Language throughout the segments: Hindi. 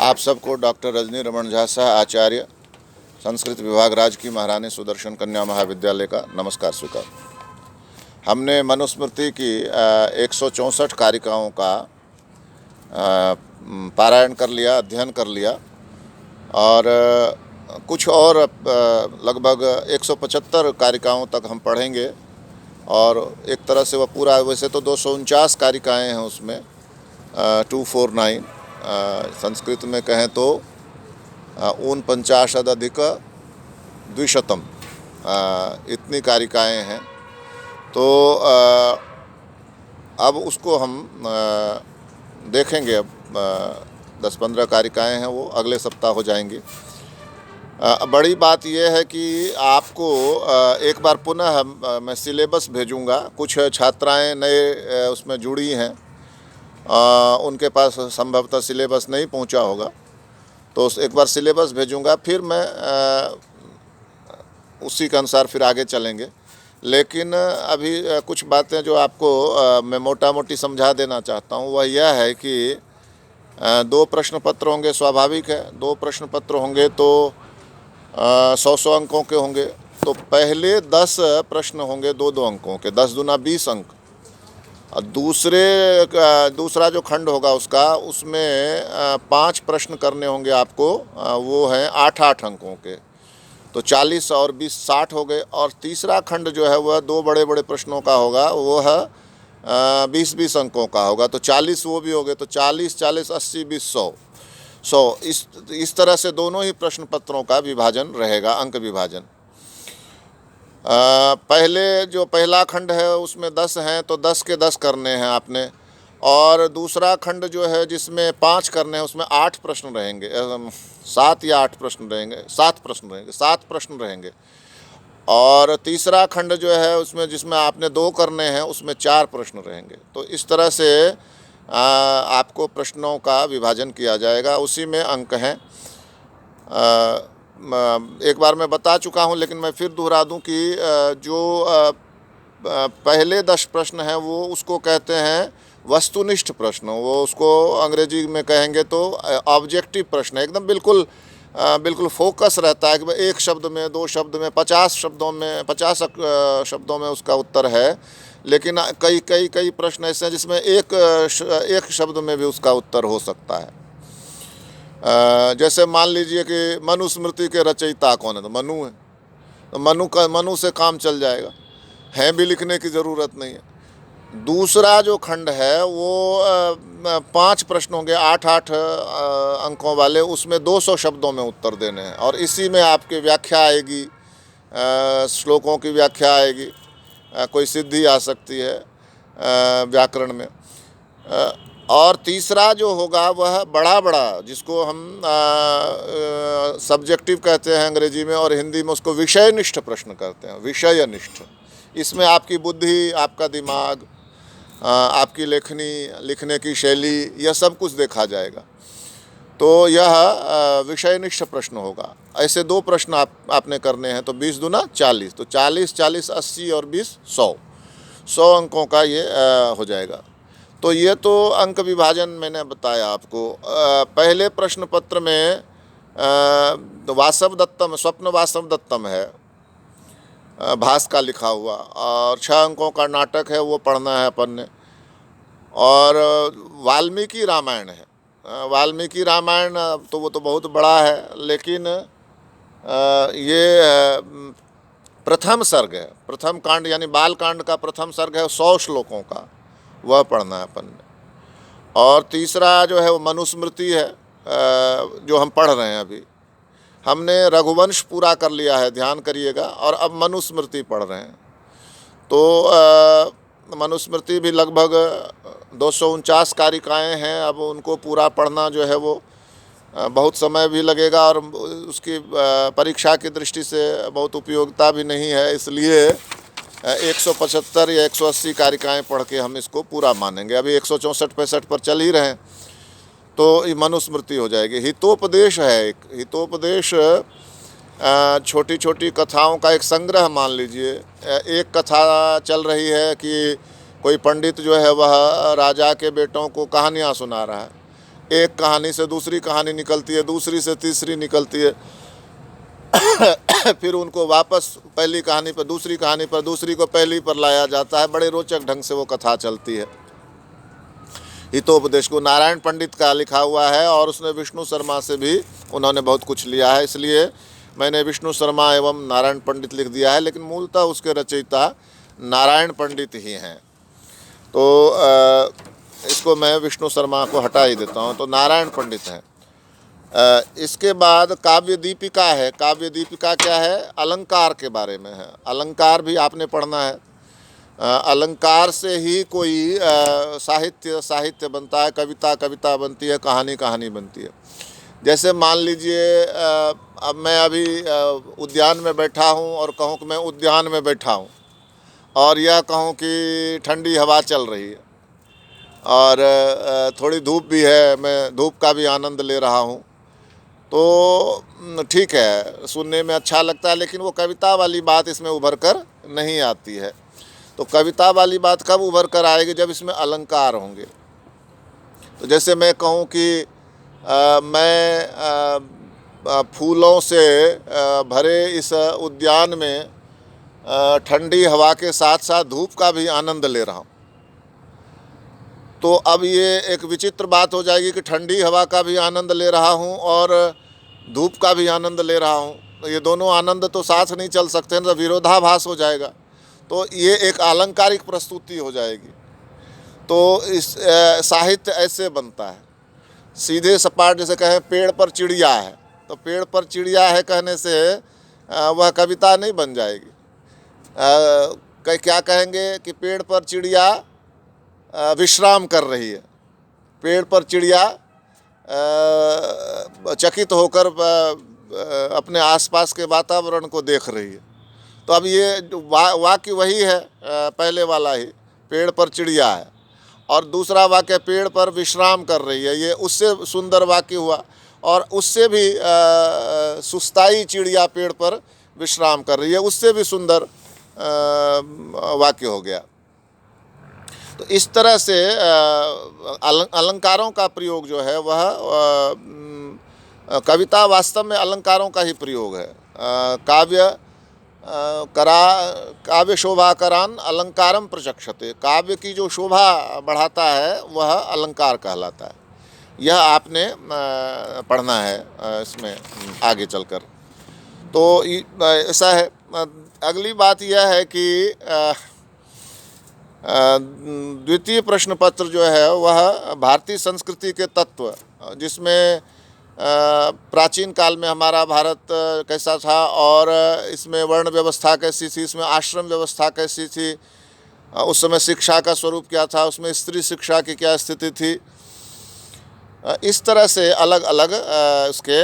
आप सबको डॉक्टर रजनी रमन झा शाह आचार्य संस्कृत विभाग राजकीय महारानी सुदर्शन कन्या महाविद्यालय का नमस्कार स्वीकार। हमने मनुस्मृति की 164 कारिकाओं का पारायण कर लिया, अध्ययन कर लिया और कुछ और लगभग 175 कारिकाओं तक हम पढ़ेंगे और एक तरह से वह पूरा, वैसे तो 249 कारिकाएँ हैं उसमें, 249 संस्कृत में कहें तो 49,अधिक इतनी कारिकाएँ हैं। तो अब उसको हम देखेंगे। अब 10-15 कारिकाएँ हैं, वो अगले सप्ताह हो जाएंगी। बड़ी बात यह है कि आपको एक बार पुनः मैं सिलेबस भेजूंगा। कुछ छात्राएं नए उसमें जुड़ी हैं, उनके पास संभवतः सिलेबस नहीं पहुंचा होगा, तो एक बार सिलेबस भेजूंगा, फिर मैं उसी के अनुसार फिर आगे चलेंगे। लेकिन अभी कुछ बातें जो आपको मैं मोटा मोटी समझा देना चाहता हूं, वह यह है कि 2 प्रश्न पत्र होंगे, स्वाभाविक है। 2 प्रश्न पत्र होंगे तो 100 अंकों के होंगे। तो पहले 10 प्रश्न होंगे 2-2 अंकों के, 10 दूना 20 अंक। और दूसरा जो खंड होगा उसमें 5 प्रश्न करने होंगे आपको, वो हैं 8-8 अंकों के, तो 40 और 20 60 हो गए। और तीसरा खंड जो है वह 2 बड़े बड़े प्रश्नों का होगा, वो है 20-20 अंकों का होगा, तो 40 वो भी हो गए, तो 40-40 80 20 100 इस तरह से दोनों ही प्रश्न पत्रों का विभाजन रहेगा, अंक विभाजन। पहला खंड है उसमें 10 हैं, तो 10 के 10 करने हैं आपने। और दूसरा खंड जो है जिसमें 5 करने हैं, उसमें 8 प्रश्न रहेंगे, 7 या 8 प्रश्न रहेंगे, 7 प्रश्न रहेंगे। और तीसरा खंड जो है उसमें जिसमें आपने 2 करने हैं, उसमें 4 प्रश्न रहेंगे। तो इस तरह से आपको प्रश्नों का विभाजन किया जाएगा, उसी में अंक हैं। एक बार मैं बता चुका हूं, लेकिन मैं फिर दोहरा दूं कि जो पहले 10 प्रश्न हैं वो उसको कहते हैं वस्तुनिष्ठ प्रश्न। वो उसको अंग्रेजी में कहेंगे तो ऑब्जेक्टिव प्रश्न है, एकदम बिल्कुल फोकस रहता है कि भाई 1 शब्द में, 2 शब्द में, 50 शब्दों में उसका उत्तर है। लेकिन कई प्रश्न ऐसे हैं जिसमें एक शब्द में भी उसका उत्तर हो सकता है। जैसे मान लीजिए कि मनुस्मृति के रचयिता कौन है, तो मनु है, तो मनु से काम चल जाएगा, है भी लिखने की ज़रूरत नहीं है। दूसरा जो खंड है वो 5 प्रश्न होंगे 8-8 अंकों वाले, उसमें 200 शब्दों में उत्तर देने हैं। और इसी में आपकी व्याख्या आएगी, श्लोकों की व्याख्या आएगी, कोई सिद्धि आ सकती है व्याकरण में। और तीसरा जो होगा वह बड़ा जिसको हम सब्जेक्टिव कहते हैं अंग्रेजी में, और हिंदी में उसको विषयनिष्ठ प्रश्न कहते हैं, विषयनिष्ठ। इसमें आपकी बुद्धि, आपका दिमाग, आपकी लिखने की शैली, यह सब कुछ देखा जाएगा। तो यह विषयनिष्ठ प्रश्न होगा। ऐसे 2 प्रश्न आपने करने हैं, तो 20 दूना 40, तो 40-40 80 और 20 100 अंकों का ये हो जाएगा। तो ये तो अंक विभाजन मैंने बताया आपको। पहले प्रश्न पत्र में स्वप्न वासव दत्तम है, भास का लिखा हुआ, और 6 अंकों का नाटक है, वो पढ़ना है अपन ने। और वाल्मीकि रामायण है। वाल्मीकि रामायण तो वो तो बहुत बड़ा है, लेकिन ये प्रथम सर्ग है, प्रथम कांड यानी बाल कांड का प्रथम सर्ग है, 100 श्लोकों का, वह पढ़ना है अपन ने। और तीसरा जो है वो मनुस्मृति है, जो हम पढ़ रहे हैं अभी। हमने रघुवंश पूरा कर लिया है, ध्यान करिएगा, और अब मनुस्मृति पढ़ रहे हैं। तो मनुस्मृति भी लगभग 249 कारिकाएँ हैं। अब उनको पूरा पढ़ना जो है वो बहुत समय भी लगेगा, और उसकी परीक्षा की दृष्टि से बहुत उपयोगिता भी नहीं है। इसलिए 175 या 180 कारिकाएँ पढ़ के हम इसको पूरा मानेंगे। अभी 164-65 पर चल ही रहे हैं, तो ये मनुस्मृति हो जाएगी। हितोपदेश है, एक हितोपदेश छोटी छोटी कथाओं का एक संग्रह मान लीजिए। एक कथा चल रही है कि कोई पंडित जो है वह राजा के बेटों को कहानियाँ सुना रहा है। एक कहानी से दूसरी कहानी निकलती है, दूसरी से तीसरी निकलती है, फिर उनको वापस पहली कहानी पर, दूसरी कहानी पर, दूसरी को पहली पर लाया जाता है। बड़े रोचक ढंग से वो कथा चलती है। हितोपदेश को नारायण पंडित का लिखा हुआ है और उसने विष्णु शर्मा से भी उन्होंने बहुत कुछ लिया है, इसलिए मैंने विष्णु शर्मा एवं नारायण पंडित लिख दिया है, लेकिन मूलतः उसके रचयिता नारायण पंडित ही हैं। तो इसको मैं विष्णु शर्मा को हटा ही देता हूँ, तो नारायण पंडित हैं। इसके बाद काव्य दीपिका है। काव्य दीपिका क्या है? अलंकार के बारे में है। अलंकार भी आपने पढ़ना है। अलंकार से ही कोई साहित्य बनता है, कविता बनती है, कहानी बनती है। जैसे मान लीजिए अब मैं अभी उद्यान में बैठा हूँ और कहूँ कि मैं उद्यान में बैठा हूँ, और यह कहूँ कि ठंडी हवा चल रही है और थोड़ी धूप भी है, मैं धूप का भी आनंद ले रहा हूँ, तो ठीक है, सुनने में अच्छा लगता है, लेकिन वो कविता वाली बात इसमें उभर कर नहीं आती है। तो कविता वाली बात कब उभर कर आएगी? जब इसमें अलंकार होंगे। तो जैसे मैं कहूँ कि मैं फूलों से भरे इस उद्यान में ठंडी हवा के साथ साथ धूप का भी आनंद ले रहा हूँ, तो अब ये एक विचित्र बात हो जाएगी कि ठंडी हवा का भी आनंद ले रहा हूँ और धूप का भी आनंद ले रहा हूँ। तो ये दोनों आनंद तो साथ नहीं चल सकते हैं, तो विरोधाभास हो जाएगा। तो ये एक आलंकारिक प्रस्तुति हो जाएगी। तो इस साहित्य ऐसे बनता है, सीधे सपाट। जैसे कहें पेड़ पर चिड़िया है, तो पेड़ पर चिड़िया है कहने से वह कविता नहीं बन जाएगी। क्या कहेंगे कि पेड़ पर चिड़िया विश्राम कर रही है, पेड़ पर चिड़िया चकित होकर अपने आसपास के वातावरण को देख रही है। तो अब ये वाक्य वही है, पहले वाला ही, पेड़ पर चिड़िया है, और दूसरा वाक्य पेड़ पर विश्राम कर रही है। ये उससे सुंदर वाक्य हुआ, और उससे भी सुस्ताई चिड़िया पेड़ पर विश्राम कर रही है, उससे भी सुंदर वाक्य हो गया। तो इस तरह से अलंकारों का प्रयोग जो है वह कविता वास्तव में अलंकारों का ही प्रयोग है। काव्य शोभाकरान अलंकारम प्रचक्षते। काव्य की जो शोभा बढ़ाता है वह अलंकार कहलाता है। यह आपने पढ़ना है इसमें आगे चलकर। तो ऐसा है। अगली बात यह है कि द्वितीय प्रश्न पत्र जो है वह भारतीय संस्कृति के तत्व, जिसमें प्राचीन काल में हमारा भारत कैसा था और इसमें वर्ण व्यवस्था कैसी थी, इसमें आश्रम व्यवस्था कैसी थी, उस समय शिक्षा का स्वरूप क्या था, उसमें स्त्री शिक्षा की क्या स्थिति थी, इस तरह से अलग अलग उसके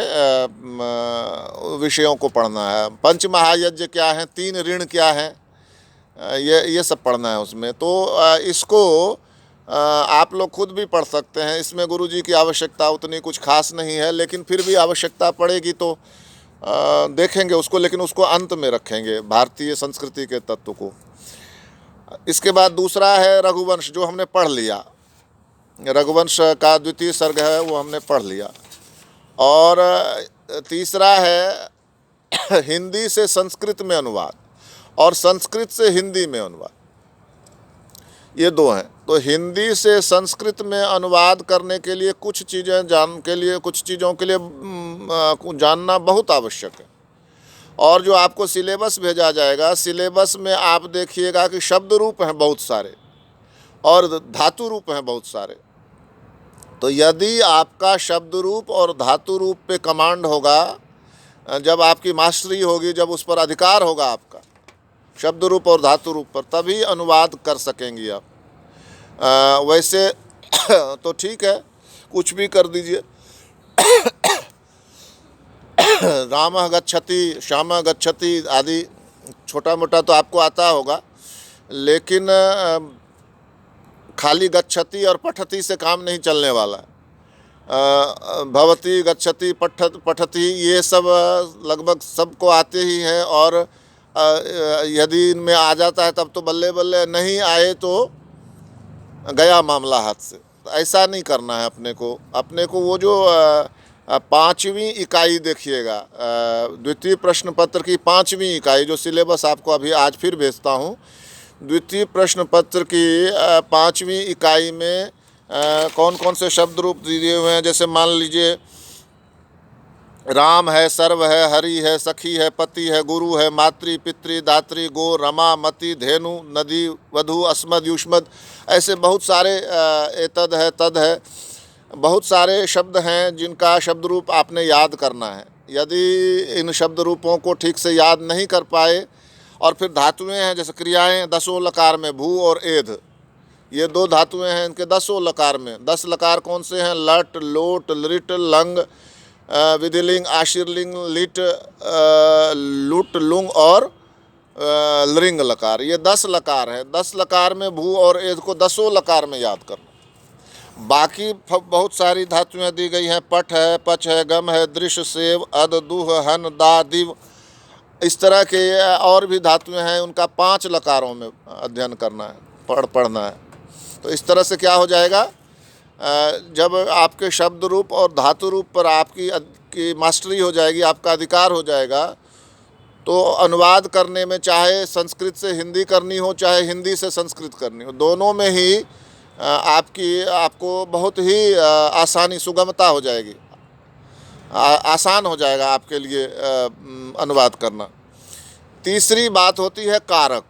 विषयों को पढ़ना है। पंच महायज्ञ क्या हैं, 3 ऋण क्या हैं, ये सब पढ़ना है उसमें। तो इसको आप लोग खुद भी पढ़ सकते हैं। इसमें गुरुजी की आवश्यकता उतनी कुछ खास नहीं है, लेकिन फिर भी आवश्यकता पड़ेगी तो देखेंगे उसको, लेकिन उसको अंत में रखेंगे, भारतीय संस्कृति के तत्व को। इसके बाद दूसरा है रघुवंश, जो हमने पढ़ लिया। रघुवंश का द्वितीय सर्ग है, वो हमने पढ़ लिया। और तीसरा है हिंदी से संस्कृत में अनुवाद और संस्कृत से हिंदी में अनुवाद, ये 2 हैं। तो हिंदी से संस्कृत में अनुवाद करने के लिए कुछ चीज़ों के लिए जानना बहुत आवश्यक है। और जो आपको सिलेबस भेजा जाएगा, सिलेबस में आप देखिएगा कि शब्द रूप हैं बहुत सारे और धातु रूप हैं बहुत सारे। तो यदि आपका शब्द रूप और धातु रूप पे कमांड होगा, जब आपकी मास्टरी होगी, जब उस पर अधिकार होगा आपका शब्द रूप और धातु रूप पर, तभी अनुवाद कर सकेंगी आप। वैसे तो ठीक है, कुछ भी कर दीजिए। रामः गच्छति, श्यामः गच्छति आदि छोटा मोटा तो आपको आता होगा, लेकिन खाली गच्छति और पठति से काम नहीं चलने वाला। भवति, गच्छति, पठति, ये सब लगभग सबको आते ही हैं, और यदि इनमें आ जाता है तब तो बल्ले बल्ले, नहीं आए तो गया मामला हाथ से। ऐसा नहीं करना है अपने को वो जो पाँचवीं इकाई देखिएगा, द्वितीय प्रश्न पत्र की पाँचवीं इकाई, जो सिलेबस आपको अभी आज फिर भेजता हूँ। द्वितीय प्रश्न पत्र की पाँचवीं इकाई में कौन कौन से शब्द रूप दिए हुए हैं। जैसे मान लीजिए राम है, सर्व है, हरि है, सखी है, पति है, गुरु है, मातृ पितृ दात्री गो रमा मति धेनु नदी वधु अस्मद युष्मद, ऐसे बहुत सारे एतद है तद है, बहुत सारे शब्द हैं जिनका शब्द रूप आपने याद करना है। यदि इन शब्द रूपों को ठीक से याद नहीं कर पाए, और फिर धातुएं हैं जैसे क्रियाएं 10 लकार में भू और एध, ये 2 धातुएं हैं, इनके 10 लकार में 10 लकार कौन से हैं? लट, लोट, लिट, लंग, विधिलिंग, आशीर्लिंग, लिट, लुट, लुंग और लृंग लकार, ये 10 लकार हैं। 10 लकार में भू और एध को 10 लकार में याद करना। बाकी बहुत सारी धातुएं दी गई हैं, पठ है, पच है, गम है, दृश्य, सेव, अद, दुह, हन, दा, दिव, इस तरह के और भी धातुएं हैं, उनका 5 लकारों में अध्ययन करना है, पढ़ना है। तो इस तरह से क्या हो जाएगा, जब आपके शब्द रूप और धातु रूप पर आपकी मास्टरी हो जाएगी, आपका अधिकार हो जाएगा, तो अनुवाद करने में चाहे संस्कृत से हिंदी करनी हो, चाहे हिंदी से संस्कृत करनी हो, दोनों में ही आपको बहुत ही आसानी, सुगमता हो जाएगी, आसान हो जाएगा आपके लिए अनुवाद करना। तीसरी बात होती है कारक।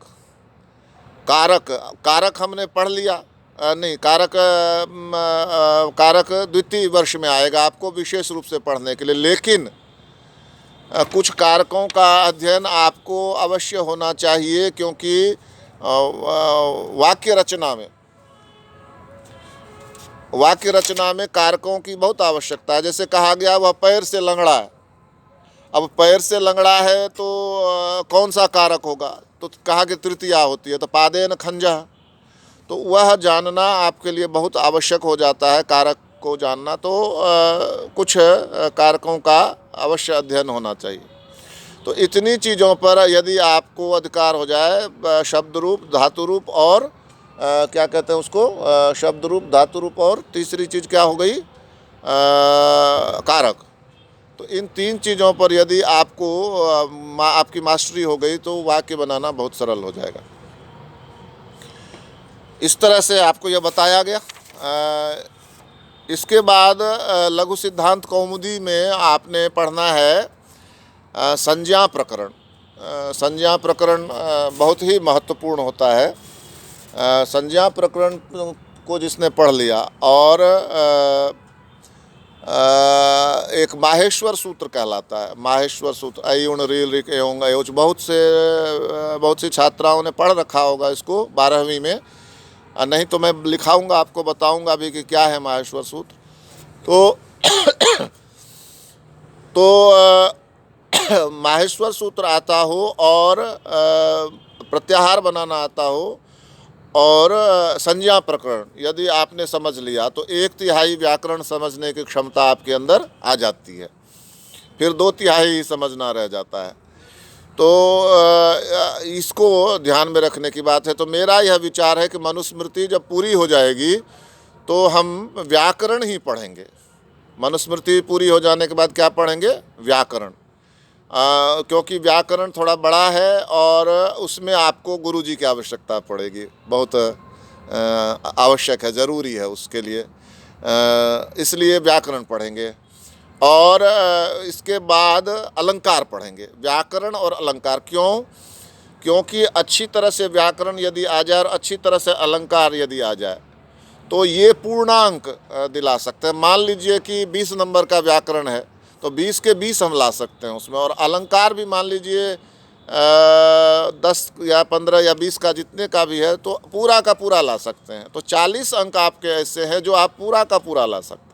कारक हमने पढ़ लिया, नहीं, कारक द्वितीय वर्ष में आएगा आपको विशेष रूप से पढ़ने के लिए, लेकिन कुछ कारकों का अध्ययन आपको अवश्य होना चाहिए, क्योंकि वाक्य रचना में कारकों की बहुत आवश्यकता है। जैसे कहा गया वह पैर से लंगड़ा है, अब पैर से लंगड़ा है तो कौन सा कारक होगा? तो कहा कि तृतीया होती है, तो पादेन खंजा, तो वह जानना आपके लिए बहुत आवश्यक हो जाता है, कारक को जानना। तो कुछ कारकों का अवश्य अध्ययन होना चाहिए। तो इतनी चीज़ों पर यदि आपको अधिकार हो जाए, शब्द रूप, धातु रूप और क्या कहते हैं उसको, शब्द रूप, धातु रूप और तीसरी चीज़ क्या हो गई, कारक, तो इन 3 चीज़ों पर यदि आपकी मास्टरी हो गई तो वाक्य बनाना बहुत सरल हो जाएगा। इस तरह से आपको यह बताया गया। इसके बाद लघु सिद्धांत कौमुदी में आपने पढ़ना है संज्ञा प्रकरण। संज्ञा प्रकरण बहुत ही महत्वपूर्ण होता है। संज्ञा प्रकरण को जिसने पढ़ लिया, और एक माहेश्वर सूत्र कहलाता है, माहेश्वर सूत्र, अयुण रील ऋक एवं अयोच, बहुत सी छात्राओं ने पढ़ रखा होगा इसको 12वीं में, नहीं तो मैं लिखाऊंगा, आपको बताऊंगा अभी कि क्या है माहेश्वर सूत्र। तो माहेश्वर सूत्र आता हो और प्रत्याहार बनाना आता हो और संज्ञा प्रकरण यदि आपने समझ लिया तो 1/3 व्याकरण समझने की क्षमता आपके अंदर आ जाती है, फिर 2/3 ही समझना रह जाता है। तो इसको ध्यान में रखने की बात है। तो मेरा यह विचार है कि मनुस्मृति जब पूरी हो जाएगी तो हम व्याकरण ही पढ़ेंगे। मनुस्मृति पूरी हो जाने के बाद क्या पढ़ेंगे? व्याकरण, क्योंकि व्याकरण थोड़ा बड़ा है और उसमें आपको गुरुजी की आवश्यकता पड़ेगी, बहुत आवश्यक है, ज़रूरी है उसके लिए, इसलिए व्याकरण पढ़ेंगे। और इसके बाद अलंकार पढ़ेंगे, व्याकरण और अलंकार। क्योंकि अच्छी तरह से व्याकरण यदि आ जाए और अच्छी तरह से अलंकार यदि आ जाए तो ये पूर्णांक दिला सकते हैं। मान लीजिए कि 20 नंबर का व्याकरण है तो 20 के 20 हम ला सकते हैं उसमें, और अलंकार भी मान लीजिए 10 या 15 या 20 का जितने का भी है तो पूरा का पूरा ला सकते हैं। तो 40 अंक आपके ऐसे हैं जो आप पूरा का पूरा ला सकते हैं।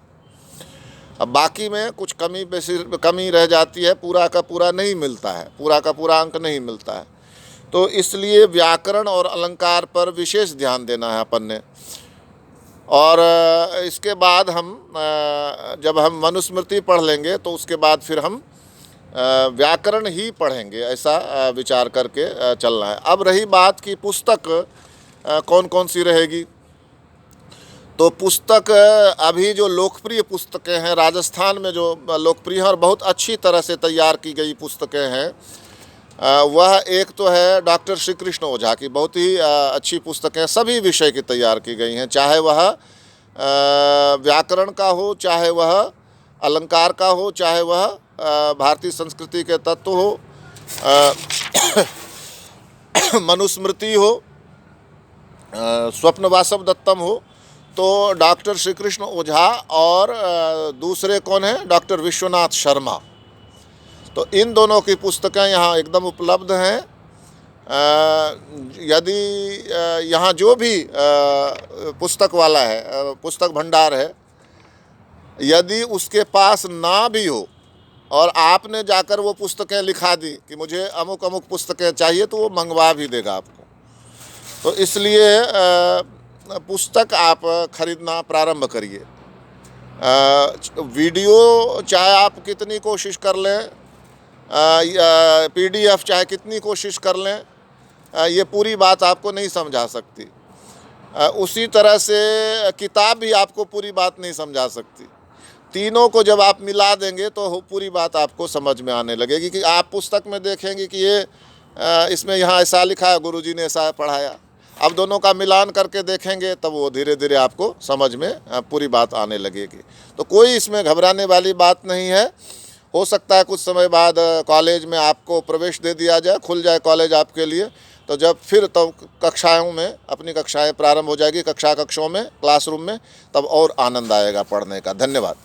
अब बाकी में कुछ कमी रह जाती है, पूरा का पूरा नहीं मिलता है, पूरा का पूरा अंक नहीं मिलता है। तो इसलिए व्याकरण और अलंकार पर विशेष ध्यान देना है अपन ने। और इसके बाद जब हम मनुस्मृति पढ़ लेंगे तो उसके बाद फिर हम व्याकरण ही पढ़ेंगे, ऐसा विचार करके चलना है। अब रही बात कि पुस्तक कौन कौन सी रहेगी, तो पुस्तक अभी जो लोकप्रिय पुस्तकें हैं, राजस्थान में जो लोकप्रिय हैं और बहुत अच्छी तरह से तैयार की गई पुस्तकें हैं, वह एक तो है डॉक्टर श्री कृष्ण ओझा की, बहुत ही अच्छी पुस्तकें सभी विषय की तैयार की गई हैं, चाहे वह व्याकरण का हो, चाहे वह अलंकार का हो, चाहे वह भारतीय संस्कृति के तत्व हो, मनुस्मृति हो, स्वप्न वासव दत्तम हो। तो डॉक्टर श्री कृष्ण ओझा और दूसरे कौन हैं, डॉक्टर विश्वनाथ शर्मा। तो इन दोनों की पुस्तकें यहाँ एकदम उपलब्ध हैं। यदि यहाँ जो भी पुस्तक वाला है, पुस्तक भंडार है, यदि उसके पास ना भी हो और आपने जाकर वो पुस्तकें लिखा दी कि मुझे अमुक अमुक पुस्तकें चाहिए, तो वो मंगवा भी देगा आपको। तो इसलिए पुस्तक आप खरीदना प्रारंभ करिए। वीडियो चाहे आप कितनी कोशिश कर लें, PDF चाहे कितनी कोशिश कर लें, ये पूरी बात आपको नहीं समझा सकती। उसी तरह से किताब भी आपको पूरी बात नहीं समझा सकती। तीनों को जब आप मिला देंगे तो पूरी बात आपको समझ में आने लगेगी। कि आप पुस्तक में देखेंगे कि ये इसमें यहाँ ऐसा लिखा है, गुरुजी ने ऐसा पढ़ाया। अब दोनों का मिलान करके देखेंगे तब वो धीरे धीरे आपको समझ में पूरी बात आने लगेगी। तो कोई इसमें घबराने वाली बात नहीं है। हो सकता है कुछ समय बाद कॉलेज में आपको प्रवेश दे दिया जाए, खुल जाए कॉलेज आपके लिए, तो जब फिर कक्षाओं में अपनी कक्षाएं प्रारंभ हो जाएगी, कक्षाओं में, क्लासरूम में, तब और आनंद आएगा पढ़ने का। धन्यवाद।